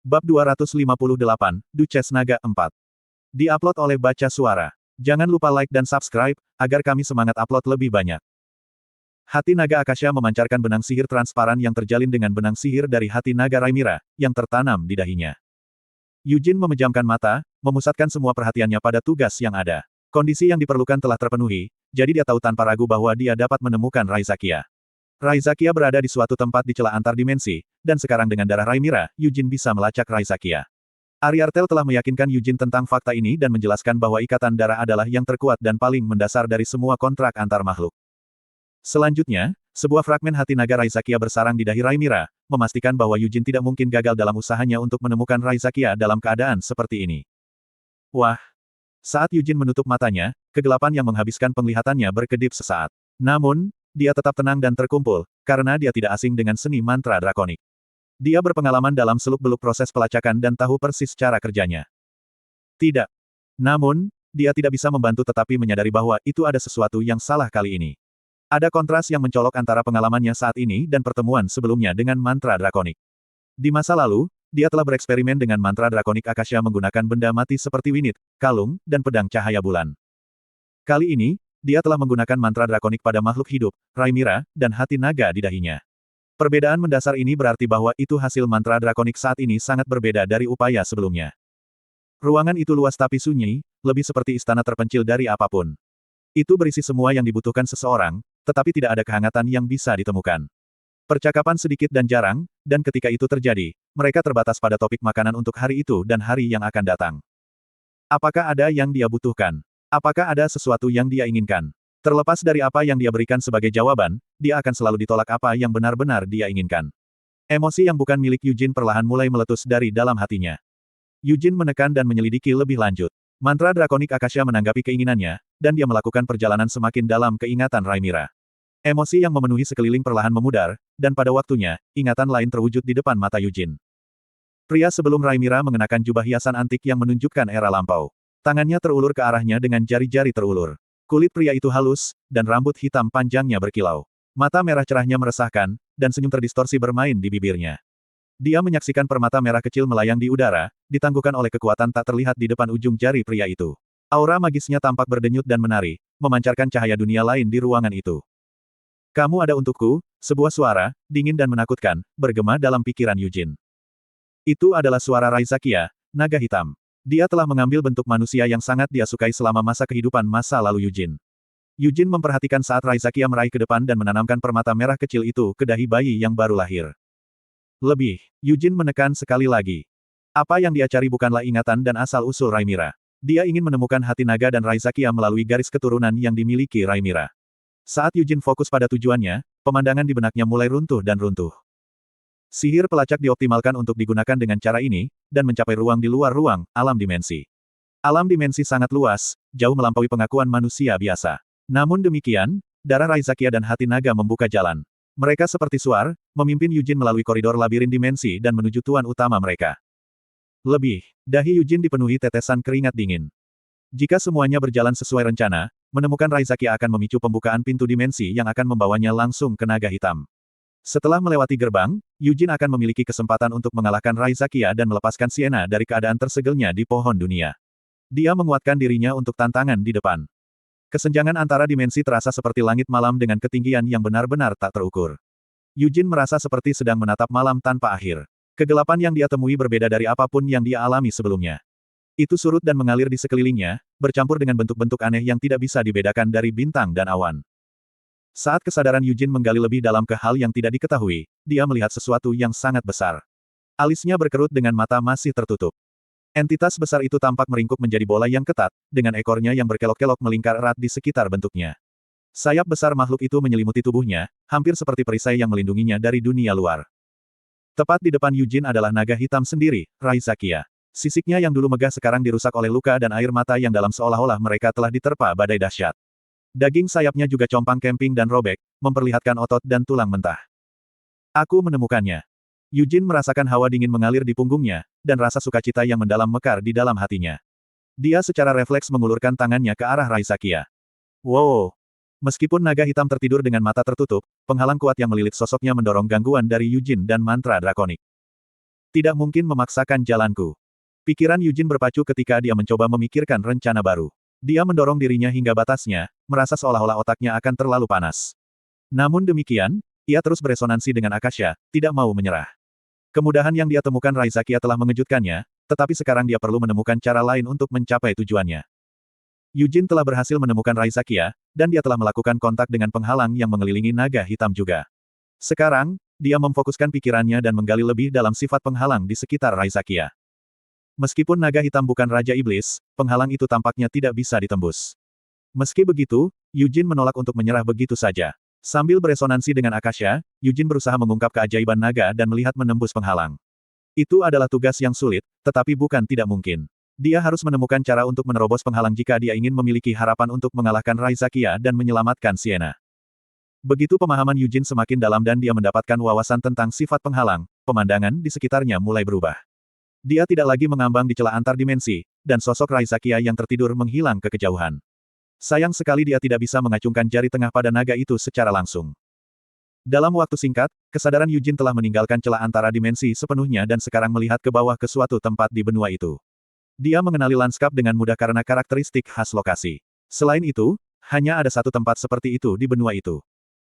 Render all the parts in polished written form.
Bab 258, Duchess Naga 4. Di-upload oleh Baca Suara. Jangan lupa like dan subscribe, agar kami semangat upload lebih banyak. Hati naga Akasha memancarkan benang sihir transparan yang terjalin dengan benang sihir dari hati naga Rhaenyra, yang tertanam di dahinya. Yujin memejamkan mata, memusatkan semua perhatiannya pada tugas yang ada. Kondisi yang diperlukan telah terpenuhi, jadi dia tahu tanpa ragu bahwa dia dapat menemukan Raizakia. Raizakia berada di suatu tempat di celah antar dimensi, dan sekarang dengan darah Rhaenyra, Yujin bisa melacak Raizakia. Ariartel telah meyakinkan Yujin tentang fakta ini dan menjelaskan bahwa ikatan darah adalah yang terkuat dan paling mendasar dari semua kontrak antar makhluk. Selanjutnya, sebuah fragmen hati naga Raizakia bersarang di dahi Rhaenyra, memastikan bahwa Yujin tidak mungkin gagal dalam usahanya untuk menemukan Raizakia dalam keadaan seperti ini. Wah! Saat Yujin menutup matanya, kegelapan yang menghabiskan penglihatannya berkedip sesaat. Namun, dia tetap tenang dan terkumpul, karena dia tidak asing dengan seni mantra drakonik. Dia berpengalaman dalam seluk-beluk proses pelacakan dan tahu persis cara kerjanya. Tidak. Namun, dia tidak bisa membantu tetapi menyadari bahwa itu ada sesuatu yang salah kali ini. Ada kontras yang mencolok antara pengalamannya saat ini dan pertemuan sebelumnya dengan mantra drakonik. Di masa lalu, dia telah bereksperimen dengan mantra drakonik Akasha menggunakan benda mati seperti winit, kalung, dan pedang cahaya bulan. Kali ini, dia telah menggunakan mantra drakonik pada makhluk hidup, Rhaenyra, dan hati naga di dahinya. Perbedaan mendasar ini berarti bahwa itu hasil mantra drakonik saat ini sangat berbeda dari upaya sebelumnya. Ruangan itu luas tapi sunyi, lebih seperti istana terpencil dari apapun. Itu berisi semua yang dibutuhkan seseorang, tetapi tidak ada kehangatan yang bisa ditemukan. Percakapan sedikit dan jarang, dan ketika itu terjadi, mereka terbatas pada topik makanan untuk hari itu dan hari yang akan datang. Apakah ada yang dia butuhkan? Apakah ada sesuatu yang dia inginkan? Terlepas dari apa yang dia berikan sebagai jawaban, dia akan selalu ditolak apa yang benar-benar dia inginkan. Emosi yang bukan milik Yujin perlahan mulai meletus dari dalam hatinya. Yujin menekan dan menyelidiki lebih lanjut. Mantra drakonik Akasha menanggapi keinginannya, dan dia melakukan perjalanan semakin dalam keingatan Rhaenyra. Emosi yang memenuhi sekeliling perlahan memudar, dan pada waktunya, ingatan lain terwujud di depan mata Yujin. Pria sebelum Rhaenyra mengenakan jubah hiasan antik yang menunjukkan era lampau. Tangannya terulur ke arahnya dengan jari-jari terulur. Kulit pria itu halus, dan rambut hitam panjangnya berkilau. Mata merah cerahnya meresahkan, dan senyum terdistorsi bermain di bibirnya. Dia menyaksikan permata merah kecil melayang di udara, ditangguhkan oleh kekuatan tak terlihat di depan ujung jari pria itu. Aura magisnya tampak berdenyut dan menari, memancarkan cahaya dunia lain di ruangan itu. Kamu ada untukku, sebuah suara, dingin dan menakutkan, bergema dalam pikiran Yujin. Itu adalah suara Raizakia, naga hitam. Dia telah mengambil bentuk manusia yang sangat dia sukai selama masa kehidupan masa lalu Yujin. Yujin memperhatikan saat Raizakia meraih ke depan dan menanamkan permata merah kecil itu ke dahi bayi yang baru lahir. Lebih, Yujin menekan sekali lagi. Apa yang dia cari bukanlah ingatan dan asal-usul Rhaenyra. Dia ingin menemukan hati naga dan Raizakia melalui garis keturunan yang dimiliki Rhaenyra. Saat Yujin fokus pada tujuannya, pemandangan di benaknya mulai runtuh dan runtuh. Sihir pelacak dioptimalkan untuk digunakan dengan cara ini, dan mencapai ruang di luar ruang, alam dimensi. Alam dimensi sangat luas, jauh melampaui pengakuan manusia biasa. Namun demikian, darah Raizakia dan hati naga membuka jalan. Mereka seperti suar, memimpin Yujin melalui koridor labirin dimensi dan menuju tuan utama mereka. Lebih, dahi Yujin dipenuhi tetesan keringat dingin. Jika semuanya berjalan sesuai rencana, menemukan Raizakia akan memicu pembukaan pintu dimensi yang akan membawanya langsung ke naga hitam. Setelah melewati gerbang, Yujin akan memiliki kesempatan untuk mengalahkan Raizakia dan melepaskan Sienna dari keadaan tersegelnya di pohon dunia. Dia menguatkan dirinya untuk tantangan di depan. Kesenjangan antara dimensi terasa seperti langit malam dengan ketinggian yang benar-benar tak terukur. Yujin merasa seperti sedang menatap malam tanpa akhir. Kegelapan yang dia temui berbeda dari apapun yang dia alami sebelumnya. Itu surut dan mengalir di sekelilingnya, bercampur dengan bentuk-bentuk aneh yang tidak bisa dibedakan dari bintang dan awan. Saat kesadaran Yujin menggali lebih dalam ke hal yang tidak diketahui, dia melihat sesuatu yang sangat besar. Alisnya berkerut dengan mata masih tertutup. Entitas besar itu tampak meringkuk menjadi bola yang ketat, dengan ekornya yang berkelok-kelok melingkar erat di sekitar bentuknya. Sayap besar makhluk itu menyelimuti tubuhnya, hampir seperti perisai yang melindunginya dari dunia luar. Tepat di depan Yujin adalah naga hitam sendiri, Raizakia. Sisiknya yang dulu megah sekarang dirusak oleh luka dan air mata yang dalam seolah-olah mereka telah diterpa badai dahsyat. Daging sayapnya juga compang camping dan robek, memperlihatkan otot dan tulang mentah. Aku menemukannya. Yujin merasakan hawa dingin mengalir di punggungnya, dan rasa sukacita yang mendalam mekar di dalam hatinya. Dia secara refleks mengulurkan tangannya ke arah Raizakia. Wow! Meskipun naga hitam tertidur dengan mata tertutup, penghalang kuat yang melilit sosoknya mendorong gangguan dari Yujin dan mantra drakonik. Tidak mungkin memaksakan jalanku. Pikiran Eugene berpacu ketika dia mencoba memikirkan rencana baru. Dia mendorong dirinya hingga batasnya, merasa seolah-olah otaknya akan terlalu panas. Namun demikian, ia terus beresonansi dengan Akasha, tidak mau menyerah. Kemudahan yang dia temukan Raizakia telah mengejutkannya, tetapi sekarang dia perlu menemukan cara lain untuk mencapai tujuannya. Eugene telah berhasil menemukan Raizakia, dan dia telah melakukan kontak dengan penghalang yang mengelilingi naga hitam juga. Sekarang, dia memfokuskan pikirannya dan menggali lebih dalam sifat penghalang di sekitar Raizakia. Meskipun naga hitam bukan Raja Iblis, penghalang itu tampaknya tidak bisa ditembus. Meski begitu, Eugene menolak untuk menyerah begitu saja. Sambil beresonansi dengan Akasha, Eugene berusaha mengungkap keajaiban naga dan melihat menembus penghalang. Itu adalah tugas yang sulit, tetapi bukan tidak mungkin. Dia harus menemukan cara untuk menerobos penghalang jika dia ingin memiliki harapan untuk mengalahkan Raizakia dan menyelamatkan Sienna. Begitu pemahaman Eugene semakin dalam dan dia mendapatkan wawasan tentang sifat penghalang, pemandangan di sekitarnya mulai berubah. Dia tidak lagi mengambang di celah antar dimensi, dan sosok Raizakia yang tertidur menghilang ke kejauhan. Sayang sekali dia tidak bisa mengacungkan jari tengah pada naga itu secara langsung. Dalam waktu singkat, kesadaran Eugene telah meninggalkan celah antara dimensi sepenuhnya dan sekarang melihat ke bawah ke suatu tempat di benua itu. Dia mengenali lanskap dengan mudah karena karakteristik khas lokasi. Selain itu, hanya ada satu tempat seperti itu di benua itu.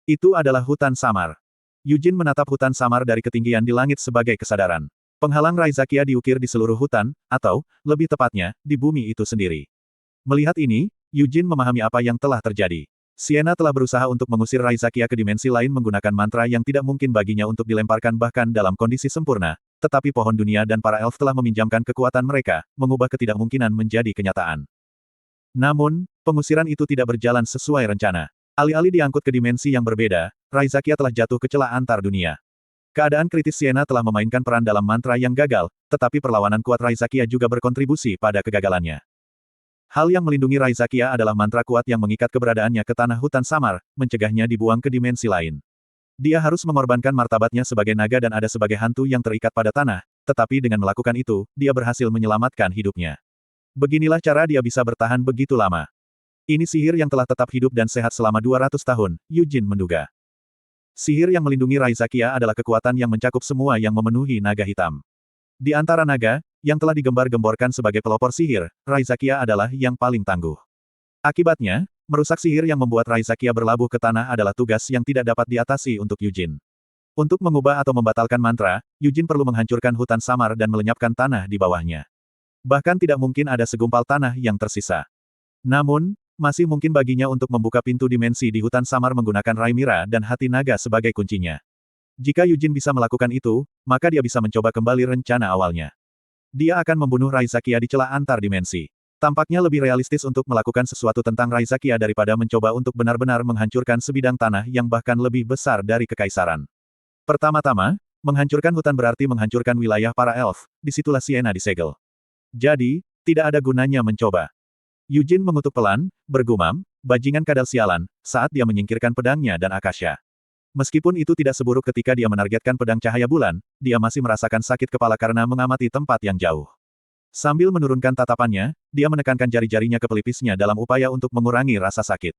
Itu adalah hutan samar. Eugene menatap hutan samar dari ketinggian di langit sebagai kesadaran. Penghalang Raizakia diukir di seluruh hutan, atau, lebih tepatnya, di bumi itu sendiri. Melihat ini, Eugene memahami apa yang telah terjadi. Sienna telah berusaha untuk mengusir Raizakia ke dimensi lain menggunakan mantra yang tidak mungkin baginya untuk dilemparkan bahkan dalam kondisi sempurna, tetapi pohon dunia dan para elf telah meminjamkan kekuatan mereka, mengubah ketidakmungkinan menjadi kenyataan. Namun, pengusiran itu tidak berjalan sesuai rencana. Alih-alih diangkut ke dimensi yang berbeda, Raizakia telah jatuh ke celah antar dunia. Keadaan kritis Sienna telah memainkan peran dalam mantra yang gagal, tetapi perlawanan kuat Raizakia juga berkontribusi pada kegagalannya. Hal yang melindungi Raizakia adalah mantra kuat yang mengikat keberadaannya ke tanah hutan samar, mencegahnya dibuang ke dimensi lain. Dia harus mengorbankan martabatnya sebagai naga dan ada sebagai hantu yang terikat pada tanah, tetapi dengan melakukan itu, dia berhasil menyelamatkan hidupnya. Beginilah cara dia bisa bertahan begitu lama. Ini sihir yang telah tetap hidup dan sehat selama 200 tahun, Eugene menduga. Sihir yang melindungi Raizakia adalah kekuatan yang mencakup semua yang memenuhi naga hitam. Di antara naga, yang telah digembar-gemborkan sebagai pelopor sihir, Raizakia adalah yang paling tangguh. Akibatnya, merusak sihir yang membuat Raizakia berlabuh ke tanah adalah tugas yang tidak dapat diatasi untuk Eugene. Untuk mengubah atau membatalkan mantra, Eugene perlu menghancurkan hutan samar dan melenyapkan tanah di bawahnya. Bahkan tidak mungkin ada segumpal tanah yang tersisa. Namun, masih mungkin baginya untuk membuka pintu dimensi di hutan samar menggunakan Raimira dan hati naga sebagai kuncinya. Jika Eugene bisa melakukan itu, maka dia bisa mencoba kembali rencana awalnya. Dia akan membunuh Raizakia di celah antar dimensi. Tampaknya lebih realistis untuk melakukan sesuatu tentang Raizakia daripada mencoba untuk benar-benar menghancurkan sebidang tanah yang bahkan lebih besar dari kekaisaran. Pertama-tama, menghancurkan hutan berarti menghancurkan wilayah para elf, disitulah Sienna disegel. Jadi, tidak ada gunanya mencoba. Eugene mengutuk pelan, bergumam, bajingan kadal sialan, saat dia menyingkirkan pedangnya dan Akasha. Meskipun itu tidak seburuk ketika dia menargetkan pedang cahaya bulan, dia masih merasakan sakit kepala karena mengamati tempat yang jauh. Sambil menurunkan tatapannya, dia menekankan jari-jarinya ke pelipisnya dalam upaya untuk mengurangi rasa sakit.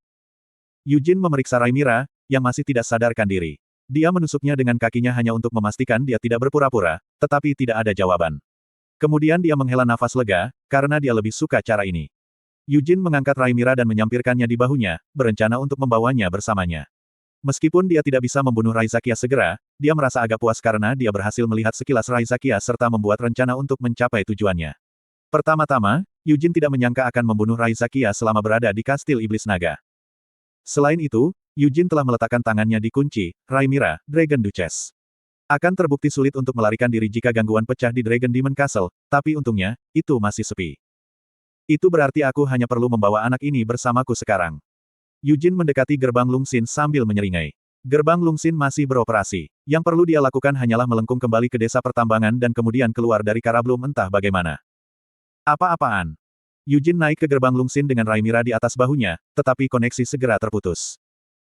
Eugene memeriksa Raimira, yang masih tidak sadarkan diri. Dia menusuknya dengan kakinya hanya untuk memastikan dia tidak berpura-pura, tetapi tidak ada jawaban. Kemudian dia menghela nafas lega, karena dia lebih suka cara ini. Eugene mengangkat Raimira dan menyampirkannya di bahunya, berencana untuk membawanya bersamanya. Meskipun dia tidak bisa membunuh Raizakia segera, dia merasa agak puas karena dia berhasil melihat sekilas Raizakia serta membuat rencana untuk mencapai tujuannya. Pertama-tama, Eugene tidak menyangka akan membunuh Raizakia selama berada di Kastil Iblis Naga. Selain itu, Eugene telah meletakkan tangannya di kunci, Raimira, Dragon Duchess. Akan terbukti sulit untuk melarikan diri jika gangguan pecah di Dragon Demon Castle, tapi untungnya, itu masih sepi. Itu berarti aku hanya perlu membawa anak ini bersamaku sekarang. Eugene mendekati gerbang Lungsin sambil menyeringai. Gerbang Lungsin masih beroperasi. Yang perlu dia lakukan hanyalah melengkung kembali ke desa pertambangan dan kemudian keluar dari Karablum entah bagaimana. Apa-apaan? Eugene naik ke gerbang Lungsin dengan Raimira di atas bahunya, tetapi koneksi segera terputus.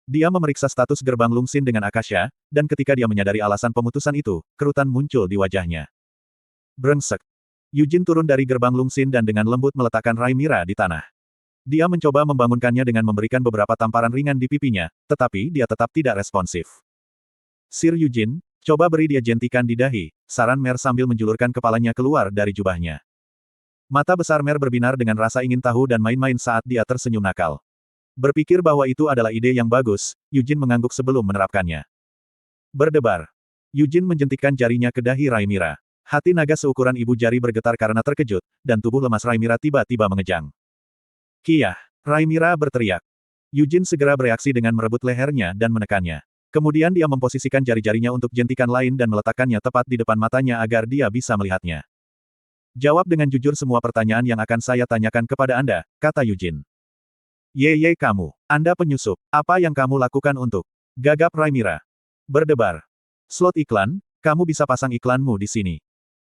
Dia memeriksa status gerbang Lungsin dengan Akasha, dan ketika dia menyadari alasan pemutusan itu, kerutan muncul di wajahnya. Brengsek. Eugene turun dari gerbang Lungsin dan dengan lembut meletakkan Raimira di tanah. Dia mencoba membangunkannya dengan memberikan beberapa tamparan ringan di pipinya, tetapi dia tetap tidak responsif. Sir Eugene, Coba beri dia jentikan di dahi, saran Mer sambil menjulurkan kepalanya keluar dari jubahnya. Mata besar Mer berbinar dengan rasa ingin tahu dan main-main saat dia tersenyum nakal. Berpikir bahwa itu adalah ide yang bagus, Yujin mengangguk sebelum menerapkannya. Berdebar. Yujin menjentikkan jarinya ke dahi Raimira. Hati naga seukuran ibu jari bergetar karena terkejut, dan tubuh lemas Raimira tiba-tiba mengejang. Kiyah! Raimira berteriak. Yujin segera bereaksi dengan merebut lehernya dan menekannya. Kemudian dia memposisikan jari-jarinya untuk jentikan lain dan meletakkannya tepat di depan matanya agar dia bisa melihatnya. Jawab dengan jujur semua pertanyaan yang akan saya tanyakan kepada Anda, kata Yujin. Ye kamu. Anda penyusup. Apa yang kamu lakukan untuk? Gagap Raimira. Berdebar. Slot iklan, kamu bisa pasang iklanmu di sini.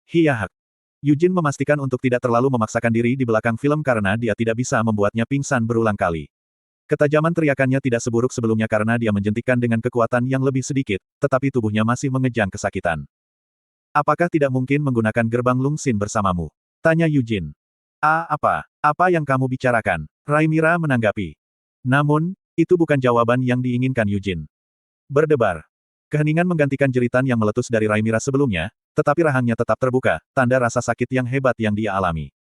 Hiyahak. Yujin memastikan untuk tidak terlalu memaksakan diri di belakang film karena dia tidak bisa membuatnya pingsan berulang kali. Ketajaman teriakannya tidak seburuk sebelumnya karena dia menjentikkan dengan kekuatan yang lebih sedikit, tetapi tubuhnya masih mengejang kesakitan. Apakah tidak mungkin menggunakan gerbang Lungsin bersamamu? Tanya Yujin. Apa? Apa yang kamu bicarakan? Raimira menanggapi. Namun, itu bukan jawaban yang diinginkan Yujin. Berdebar. Keheningan menggantikan jeritan yang meletus dari Raimira sebelumnya, tetapi rahangnya tetap terbuka, tanda rasa sakit yang hebat yang dia alami.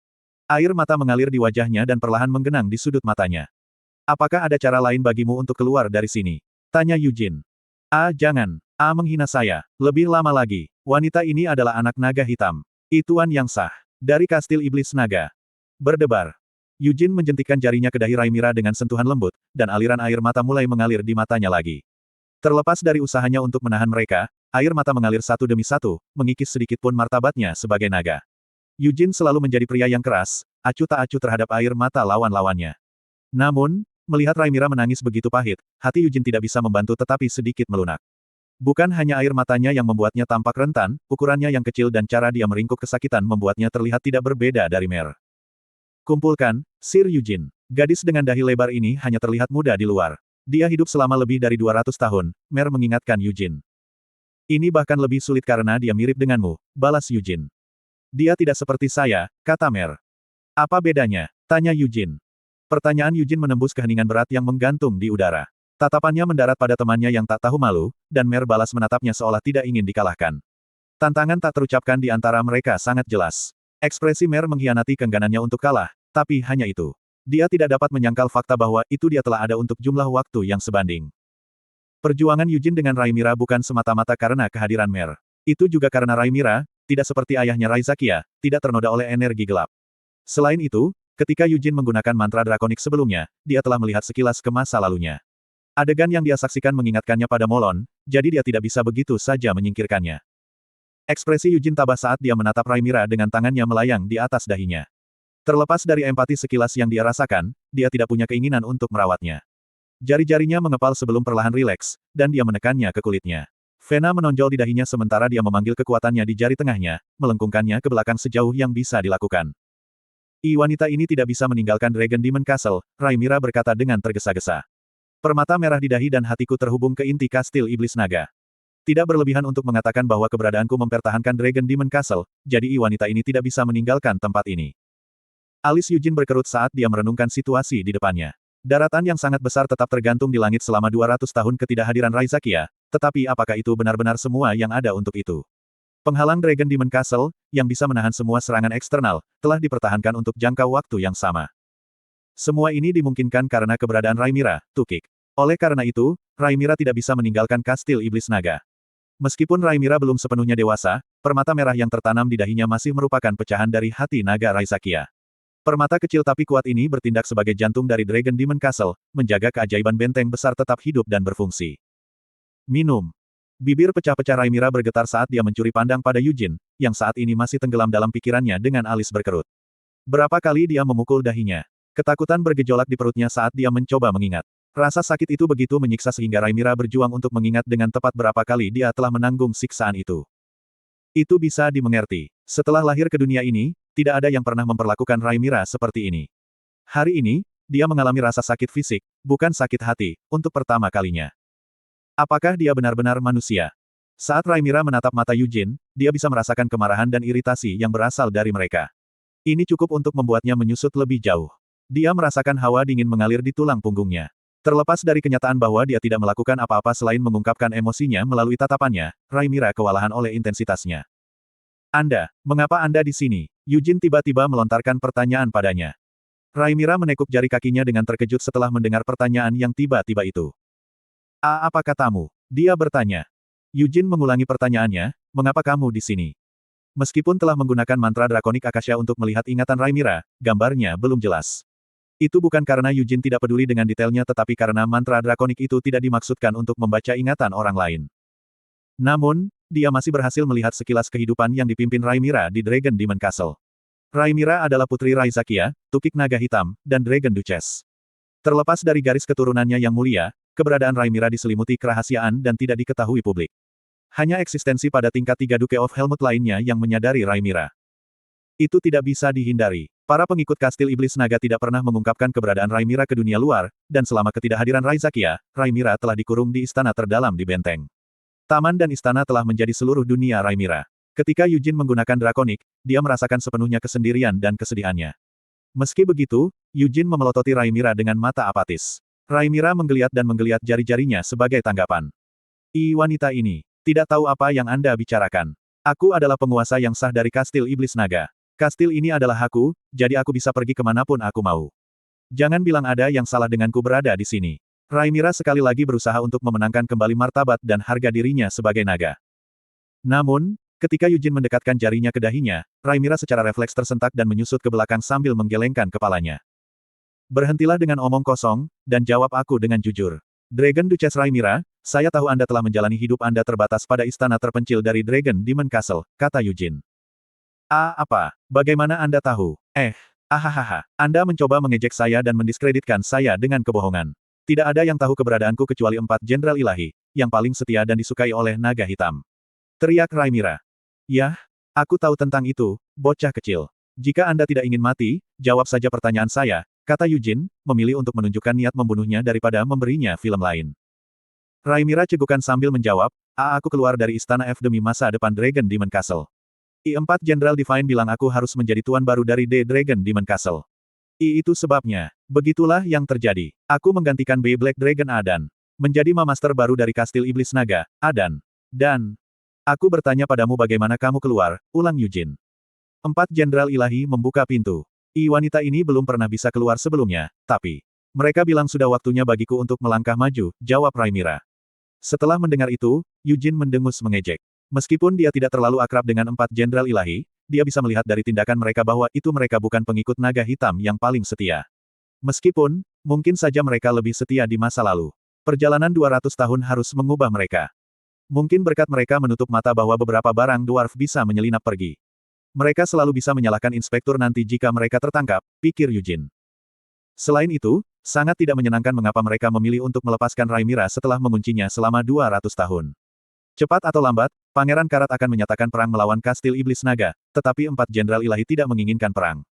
Air mata mengalir di wajahnya dan perlahan menggenang di sudut matanya. Apakah ada cara lain bagimu untuk keluar dari sini? Tanya Yujin. Jangan. Menghina saya. Lebih lama lagi. Wanita ini adalah anak naga hitam. Ituan yang sah. Dari kastil iblis naga. Berdebar. Yujin menjentikkan jarinya ke dahi Raimira dengan sentuhan lembut, dan aliran air mata mulai mengalir di matanya lagi. Terlepas dari usahanya untuk menahan mereka, air mata mengalir satu demi satu, mengikis sedikit pun martabatnya sebagai naga. Yujin selalu menjadi pria yang keras, acuh tak acuh terhadap air mata lawan-lawannya. Namun, melihat Raimira menangis begitu pahit, hati Yujin tidak bisa membantu tetapi sedikit melunak. Bukan hanya air matanya yang membuatnya tampak rentan, ukurannya yang kecil dan cara dia meringkuk kesakitan membuatnya terlihat tidak berbeda dari Mer. Kumpulkan, Sir Yujin. Gadis dengan dahi lebar ini hanya terlihat muda di luar. Dia hidup selama lebih dari 200 tahun, Mer mengingatkan Yujin. Ini bahkan lebih sulit karena dia mirip denganmu, balas Yujin. Dia tidak seperti saya, kata Mer. Apa bedanya? Tanya Yujin. Pertanyaan Yujin menembus keheningan berat yang menggantung di udara. Tatapannya mendarat pada temannya yang tak tahu malu, dan Mer balas menatapnya seolah tidak ingin dikalahkan. Tantangan tak terucapkan di antara mereka sangat jelas. Ekspresi Mer mengkhianati keengganannya untuk kalah, tapi hanya itu. Dia tidak dapat menyangkal fakta bahwa itu dia telah ada untuk jumlah waktu yang sebanding. Perjuangan Yujin dengan Raimira bukan semata-mata karena kehadiran Mer. Itu juga karena Raimira, tidak seperti ayahnya Raizakia, tidak ternoda oleh energi gelap. Selain itu, ketika Yujin menggunakan mantra drakonik sebelumnya, dia telah melihat sekilas ke masa lalunya. Adegan yang dia saksikan mengingatkannya pada Molon, jadi dia tidak bisa begitu saja menyingkirkannya. Ekspresi Yujin tabah saat dia menatap Raimira dengan tangannya melayang di atas dahinya. Terlepas dari empati sekilas yang dia rasakan, dia tidak punya keinginan untuk merawatnya. Jari-jarinya mengepal sebelum perlahan rileks, dan dia menekannya ke kulitnya. Vena menonjol di dahinya sementara dia memanggil kekuatannya di jari tengahnya, melengkungkannya ke belakang sejauh yang bisa dilakukan. Wanita ini tidak bisa meninggalkan Dragon Demon Castle, Raimira berkata dengan tergesa-gesa. Permata merah di dahi dan hatiku terhubung ke inti kastil iblis naga. Tidak berlebihan untuk mengatakan bahwa keberadaanku mempertahankan Dragon Demon Castle, jadi wanita ini tidak bisa meninggalkan tempat ini. Alis Yujin berkerut saat dia merenungkan situasi di depannya. Daratan yang sangat besar tetap tergantung di langit selama 200 tahun ketidakhadiran Raizakia, tetapi apakah itu benar-benar semua yang ada untuk itu? Penghalang Dragon Demon Castle, yang bisa menahan semua serangan eksternal, telah dipertahankan untuk jangka waktu yang sama. Semua ini dimungkinkan karena keberadaan Raimira, Tukik. Oleh karena itu, Raimira tidak bisa meninggalkan kastil iblis naga. Meskipun Raimira belum sepenuhnya dewasa, permata merah yang tertanam di dahinya masih merupakan pecahan dari hati naga Raizakia. Permata kecil tapi kuat ini bertindak sebagai jantung dari Dragon Demon Castle, menjaga keajaiban benteng besar tetap hidup dan berfungsi. Minum. Bibir pecah-pecah Raimira bergetar saat dia mencuri pandang pada Yujin, yang saat ini masih tenggelam dalam pikirannya dengan alis berkerut. Berapa kali dia memukul dahinya. Ketakutan bergejolak di perutnya saat dia mencoba mengingat. Rasa sakit itu begitu menyiksa sehingga Raimira berjuang untuk mengingat dengan tepat berapa kali dia telah menanggung siksaan itu. Itu bisa dimengerti. Setelah lahir ke dunia ini, tidak ada yang pernah memperlakukan Raimira seperti ini. Hari ini, dia mengalami rasa sakit fisik, bukan sakit hati, untuk pertama kalinya. Apakah dia benar-benar manusia? Saat Raimira menatap mata Yujin, dia bisa merasakan kemarahan dan iritasi yang berasal dari mereka. Ini cukup untuk membuatnya menyusut lebih jauh. Dia merasakan hawa dingin mengalir di tulang punggungnya. Terlepas dari kenyataan bahwa dia tidak melakukan apa-apa selain mengungkapkan emosinya melalui tatapannya, Raimira kewalahan oleh intensitasnya. Mengapa Anda di sini? Yujin tiba-tiba melontarkan pertanyaan padanya. Raimira menekuk jari kakinya dengan terkejut setelah mendengar pertanyaan yang tiba-tiba itu. Apa katamu? Dia bertanya. Yujin mengulangi pertanyaannya, mengapa kamu di sini? Meskipun telah menggunakan mantra Drakonik Akasha untuk melihat ingatan Raimira, gambarnya belum jelas. Itu bukan karena Yujin tidak peduli dengan detailnya tetapi karena mantra Drakonik itu tidak dimaksudkan untuk membaca ingatan orang lain. Namun, dia masih berhasil melihat sekilas kehidupan yang dipimpin Raimira di Dragon Demon Castle. Raimira adalah putri Raizakia, tukik naga hitam, dan Dragon Duchess. Terlepas dari garis keturunannya yang mulia, keberadaan Raimira diselimuti kerahasiaan dan tidak diketahui publik. Hanya eksistensi pada tingkat 3 Duke of Helmut lainnya yang menyadari Raimira. Itu tidak bisa dihindari. Para pengikut Kastil Iblis Naga tidak pernah mengungkapkan keberadaan Raimira ke dunia luar, dan selama ketidakhadiran Raizakia, Raimira telah dikurung di istana terdalam di benteng. Taman dan istana telah menjadi seluruh dunia Raimira. Ketika Yujin menggunakan Drakonik, dia merasakan sepenuhnya kesendirian dan kesedihannya. Meski begitu, Yujin memelototi Raimira dengan mata apatis. Raimira menggeliat dan menggeliat jari-jarinya sebagai tanggapan. Wanita ini, tidak tahu apa yang Anda bicarakan. Aku adalah penguasa yang sah dari Kastil Iblis Naga. Kastil ini adalah aku, jadi aku bisa pergi kemanapun aku mau. Jangan bilang ada yang salah denganku berada di sini. Raimira sekali lagi berusaha untuk memenangkan kembali martabat dan harga dirinya sebagai naga. Namun, ketika Yujin mendekatkan jarinya ke dahinya, Raimira secara refleks tersentak dan menyusut ke belakang sambil menggelengkan kepalanya. Berhentilah dengan omong kosong, dan jawab aku dengan jujur. Dragon Duchess Raimira, saya tahu Anda telah menjalani hidup Anda terbatas pada istana terpencil dari Dragon Demon Castle, kata Yujin. Apa? Bagaimana Anda tahu? Ahahaha. Anda mencoba mengejek saya dan mendiskreditkan saya dengan kebohongan. Tidak ada yang tahu keberadaanku kecuali 4 jenderal ilahi, yang paling setia dan disukai oleh naga hitam. Teriak Raimira. Yah, aku tahu tentang itu, bocah kecil. Jika Anda tidak ingin mati, jawab saja pertanyaan saya, kata Yujin, memilih untuk menunjukkan niat membunuhnya daripada memberinya film lain. Raimira cegukan sambil menjawab, aku keluar dari istana F demi masa depan Dragon Demon Castle. I4 Jenderal Divine bilang aku harus menjadi tuan baru dari The Dragon Demon Castle. Itu sebabnya. Begitulah yang terjadi. Aku menggantikan B Black Dragon Adan. Menjadi Master baru dari Kastil Iblis Naga, Adan. Dan, aku bertanya padamu bagaimana kamu keluar, ulang Yujin. 4 jenderal ilahi membuka pintu. Wanita ini belum pernah bisa keluar sebelumnya, tapi, mereka bilang sudah waktunya bagiku untuk melangkah maju, jawab Raimira. Setelah mendengar itu, Yujin mendengus mengejek. Meskipun dia tidak terlalu akrab dengan 4 jenderal ilahi, dia bisa melihat dari tindakan mereka bahwa itu mereka bukan pengikut naga hitam yang paling setia. Meskipun, mungkin saja mereka lebih setia di masa lalu. Perjalanan 200 tahun harus mengubah mereka. Mungkin berkat mereka menutup mata bahwa beberapa barang dwarf bisa menyelinap pergi. Mereka selalu bisa menyalahkan inspektur nanti jika mereka tertangkap, pikir Yujin. Selain itu, sangat tidak menyenangkan mengapa mereka memilih untuk melepaskan Raimira setelah menguncinya selama 200 tahun. Cepat atau lambat, Pangeran Karat akan menyatakan perang melawan Kastil Iblis Naga, tetapi 4 jenderal ilahi tidak menginginkan perang.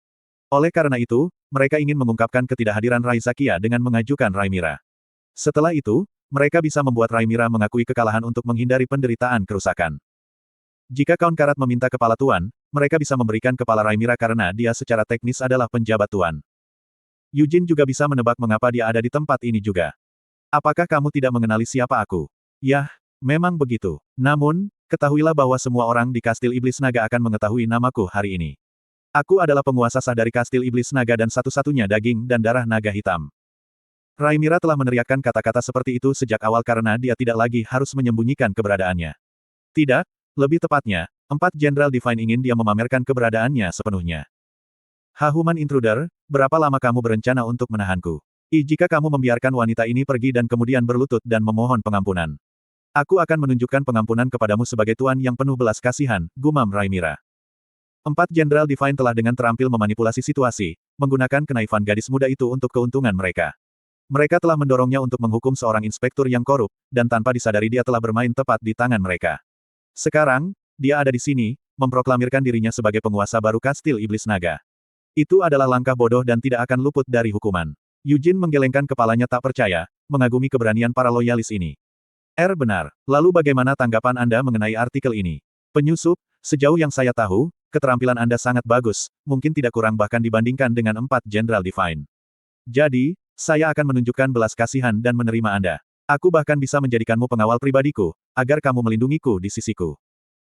Oleh karena itu, mereka ingin mengungkapkan ketidakhadiran Raizakia dengan mengajukan Raimira. Setelah itu, mereka bisa membuat Raimira mengakui kekalahan untuk menghindari penderitaan kerusakan. Jika Kaun Karat meminta kepala tuan, mereka bisa memberikan kepala Raimira karena dia secara teknis adalah penjabat tuan. Yujin juga bisa menebak mengapa dia ada di tempat ini juga. Apakah kamu tidak mengenali siapa aku? Yah, memang begitu. Namun, ketahuilah bahwa semua orang di Kastil Iblis Naga akan mengetahui namaku hari ini. Aku adalah penguasa sah dari Kastil Iblis Naga dan satu-satunya daging dan darah naga hitam. Raimira telah meneriakkan kata-kata seperti itu sejak awal karena dia tidak lagi harus menyembunyikan keberadaannya. Tidak, lebih tepatnya, 4 Jenderal Divine ingin dia memamerkan keberadaannya sepenuhnya. Human Intruder, berapa lama kamu berencana untuk menahanku? Jika kamu membiarkan wanita ini pergi dan kemudian berlutut dan memohon pengampunan. Aku akan menunjukkan pengampunan kepadamu sebagai tuan yang penuh belas kasihan, gumam Raimira. 4 Jenderal Divine telah dengan terampil memanipulasi situasi, menggunakan kenaifan gadis muda itu untuk keuntungan mereka. Mereka telah mendorongnya untuk menghukum seorang inspektur yang korup, dan tanpa disadari dia telah bermain tepat di tangan mereka. Sekarang, dia ada di sini, memproklamirkan dirinya sebagai penguasa baru Kastil Iblis Naga. Itu adalah langkah bodoh dan tidak akan luput dari hukuman. Yujin menggelengkan kepalanya tak percaya, mengagumi keberanian para loyalis ini. Benar. Lalu bagaimana tanggapan Anda mengenai artikel ini? Penyusup, sejauh yang saya tahu, keterampilan Anda sangat bagus, mungkin tidak kurang bahkan dibandingkan dengan 4 Jenderal Divine. Jadi, Saya akan menunjukkan belas kasihan dan menerima Anda. Aku bahkan bisa menjadikanmu pengawal pribadiku, agar kamu melindungiku di sisiku.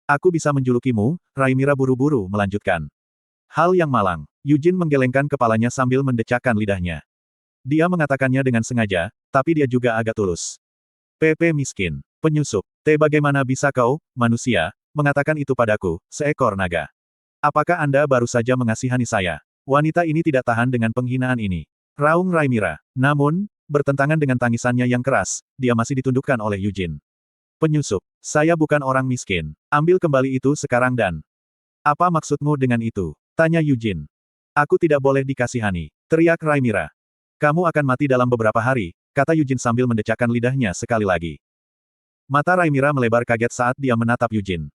Aku bisa menjulukimu, Raimira buru-buru melanjutkan. Hal yang malang. Eugene menggelengkan kepalanya sambil mendecakkan lidahnya. Dia mengatakannya dengan sengaja, tapi dia juga agak tulus. PP miskin. Penyusup. Bagaimana bisa kau, manusia, mengatakan itu padaku, seekor naga? Apakah Anda baru saja mengasihani saya? Wanita ini tidak tahan dengan penghinaan ini. Raung Raimira. Namun, bertentangan dengan tangisannya yang keras, dia masih ditundukkan oleh Eugene. Penyusup. Saya bukan orang miskin. Ambil kembali itu sekarang dan... Apa maksudmu dengan itu? Tanya Eugene. Aku tidak boleh dikasihani. Teriak Raimira. Kamu akan mati dalam beberapa hari, kata Eugene sambil mendecakkan lidahnya sekali lagi. Mata Raimira melebar kaget saat dia menatap Eugene.